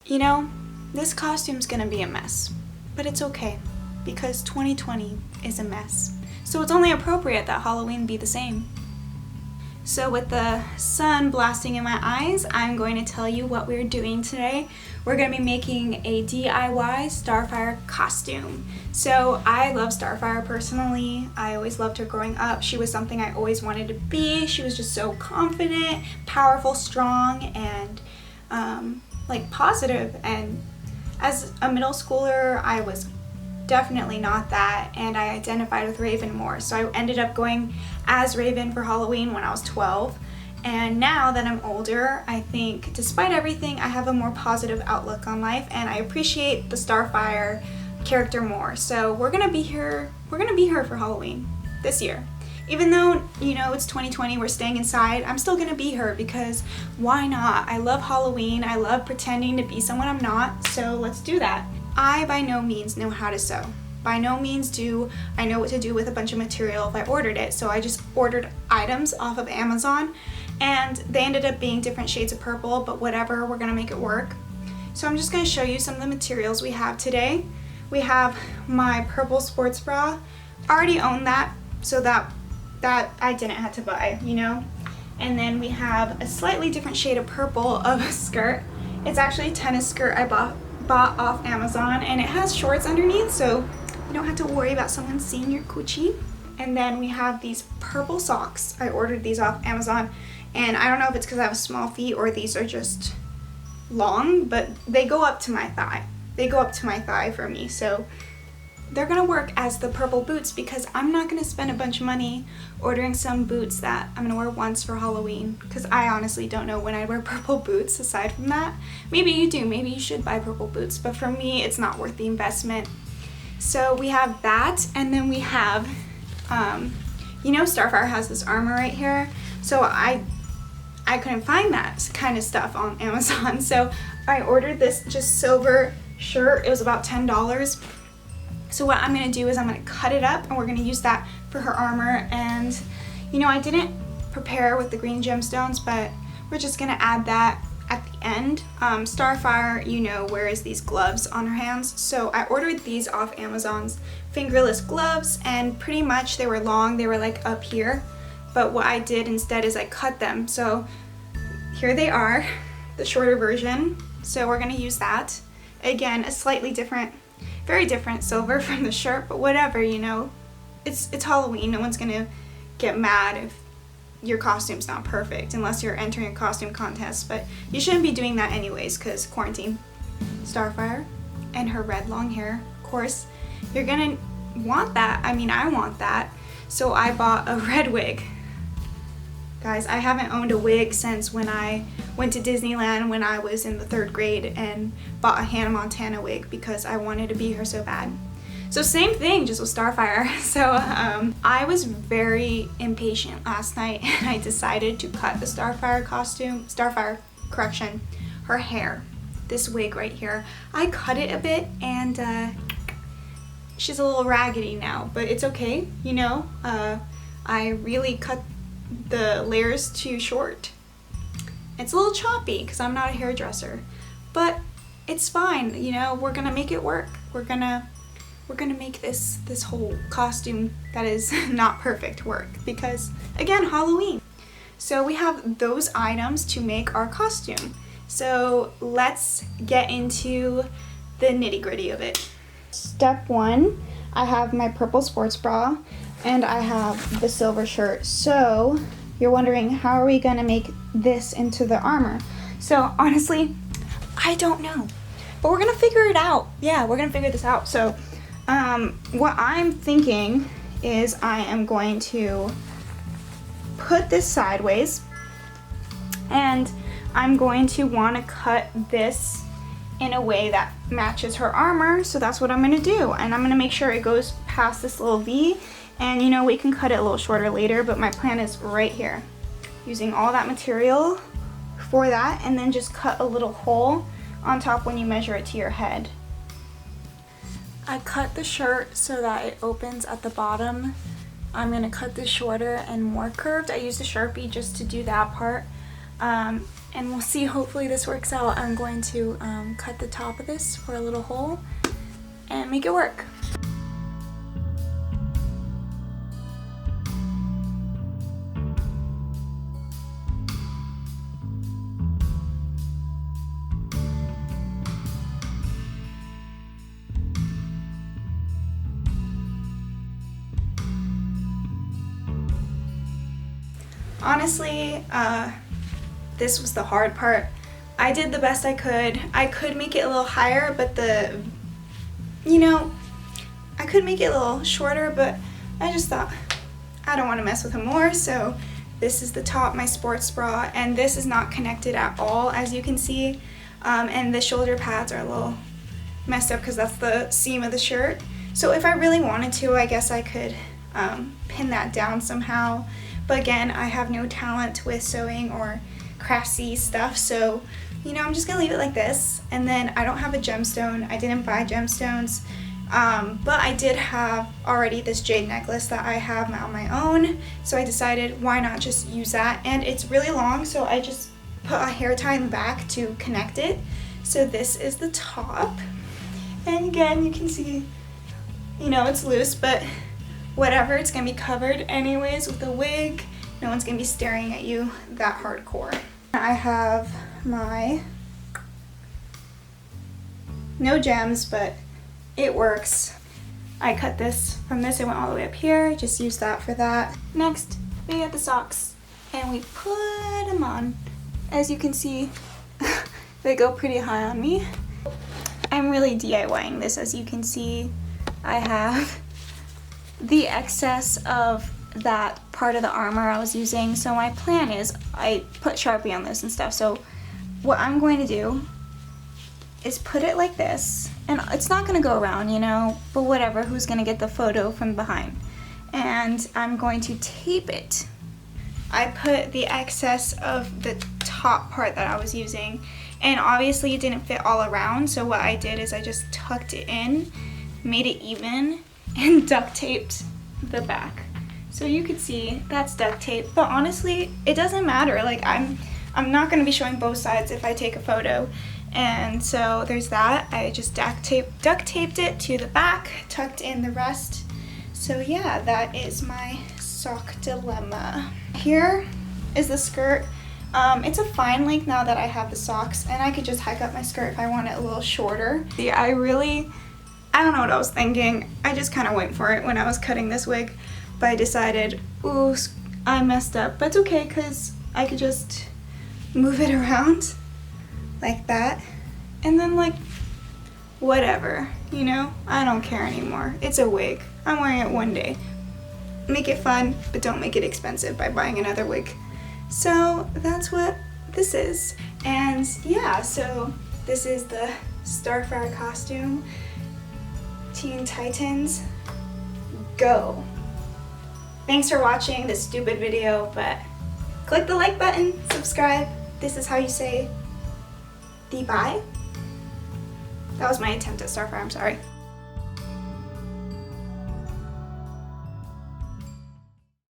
You know, this costume's gonna be a mess, but it's okay because 2020 is a mess. So it's only appropriate that Halloween be the same. So with the sun blasting in my eyes, I'm going to tell you what we're doing today. We're going to be making a DIY Starfire costume. So I love Starfire personally. I always loved her growing up. She was something I always wanted to be. She was just so confident, powerful, strong, and like positive. And as a middle schooler, I was definitely not that, and I identified with Raven more. So I ended up going as Raven for Halloween when I was 12. And now that I'm older, I think despite everything, I have a more positive outlook on life, and I appreciate the Starfire character more. So we're gonna be her for Halloween this year. Even though, you know, it's 2020, we're staying inside, I'm still gonna be her because why not? I love Halloween, I love pretending to be someone I'm not, so let's do that. I by no means know how to sew. By no means do I know what to do with a bunch of material if I ordered it. So I just ordered items off of Amazon, and they ended up being different shades of purple, but whatever, we're gonna make it work. So I'm just gonna show you some of the materials we have today. We have my purple sports bra. I already own that, so that I didn't have to buy, you know? And then we have a slightly different shade of purple of a skirt. It's actually a tennis skirt I bought off Amazon, and it has shorts underneath, so you don't have to worry about someone seeing your coochie. And then we have these purple socks. I ordered these off Amazon, and I don't know if it's because I have small feet or these are just long, but they go up to my thigh. They go up to my thigh for me, so they're gonna work as the purple boots because I'm not gonna spend a bunch of money ordering some boots that I'm gonna wear once for Halloween, because I honestly don't know when I wear purple boots aside from that. Maybe you do, maybe you should buy purple boots, but for me it's not worth the investment. So we have that, and then we have, you know, Starfire has this armor right here, so I couldn't find that kind of stuff on Amazon, so I ordered this just silver shirt. It was about $10. So what I'm going to do is I'm going to cut it up, and we're going to use that for her armor. And you know, I didn't prepare with the green gemstones, but we're just going to add that at the end. Starfire, you know, wears these gloves on her hands, so I ordered these off Amazon's fingerless gloves, and pretty much they were long, they were like up here, but what I did instead is I cut them. So here they are, the shorter version, so we're going to use that. Again, a slightly different, very different silver from the shirt, but whatever, you know, it's Halloween. No one's gonna get mad if your costume's not perfect unless you're entering a costume contest, but you shouldn't be doing that anyways because quarantine. Starfire and her red long hair, of course you're gonna want that. I mean, I want that, so I bought a red wig. Guys, I haven't owned a wig since when I went to Disneyland when I was in the 3rd grade and bought a Hannah Montana wig because I wanted to be her so bad. So same thing, just with Starfire. So I was very impatient last night, and I decided to cut the Starfire, her hair, this wig right here. I cut it a bit, and she's a little raggedy now, but it's okay, you know. I really cut the layers too short. It's a little choppy because I'm not a hairdresser, but it's fine, you know. We're gonna make it work. We're gonna make this whole costume that is not perfect work because, again, Halloween. So we have those items to make our costume. So let's get into the nitty-gritty of it. Step 1, I have my purple sports bra and I have the silver shirt. So you're wondering, how are we gonna make this into the armor? So honestly, I don't know, but we're gonna figure it out. Yeah, we're gonna figure this out. So what I'm thinking is I am going to put this sideways, and I'm going to want to cut this in a way that matches her armor. So that's what I'm going to do, and I'm going to make sure it goes past this little V, and you know, we can cut it a little shorter later, but my plan is right here, using all that material for that, and then just cut a little hole on top when you measure it to your head. I cut the shirt so that it opens at the bottom. I'm gonna cut this shorter and more curved. I used a Sharpie just to do that part. And and we'll see. Hopefully this works out. I'm going to cut the top of this for a little hole and make it work. Honestly, this was the hard part. I did the best I could. I could make it a little higher, but I could make it a little shorter, but I just thought I don't want to mess with him more, so this is the top, my sports bra, and this is not connected at all, as you can see, and the shoulder pads are a little messed up because that's the seam of the shirt. So if I really wanted to, I guess I could pin that down somehow. But again, I have no talent with sewing or craftsy stuff, so I'm just gonna leave it like this. And then I don't have a gemstone. I didn't buy gemstones, but I did have already this jade necklace that I have on my own, so I decided why not just use that. And it's really long, so I just put a hair tie in the back to connect it. So this is the top, and again, you can see, it's loose, but whatever, it's gonna be covered anyways with a wig. No one's gonna be staring at you that hardcore. I have my, no gems, but it works. I cut this from this, it went all the way up here, just use that for that. Next, we got the socks, and we put them on. As you can see, they go pretty high on me. I'm really DIYing this, as you can see. I have the excess of that part of the armor I was using, so my plan is I put Sharpie on this and stuff, so what I'm going to do is put it like this, and it's not going to go around, but whatever, who's going to get the photo from behind, and I'm going to tape it. I put the excess of the top part that I was using, and obviously it didn't fit all around, so what I did is I just tucked it in, made it even, and duct taped the back. So you could see that's duct tape, but honestly, it doesn't matter. Like I'm not gonna be showing both sides if I take a photo. And so there's that. I just duct taped it to the back, tucked in the rest. So yeah, that is my sock dilemma. Here is the skirt. It's a fine length now that I have the socks, and I could just hike up my skirt if I want it a little shorter. Yeah, I don't know what I was thinking. I just kind of went for it when I was cutting this wig, but I decided, ooh, I messed up. But it's okay, because I could just move it around like that, and then whatever, I don't care anymore. It's a wig. I'm wearing it one day. Make it fun, but don't make it expensive by buying another wig. So that's what this is. And yeah, so this is the Starfire costume. Teen Titans, go. Thanks for watching this stupid video, but click the like button, subscribe. This is how you say the bye. That was my attempt at Starfire, I'm sorry.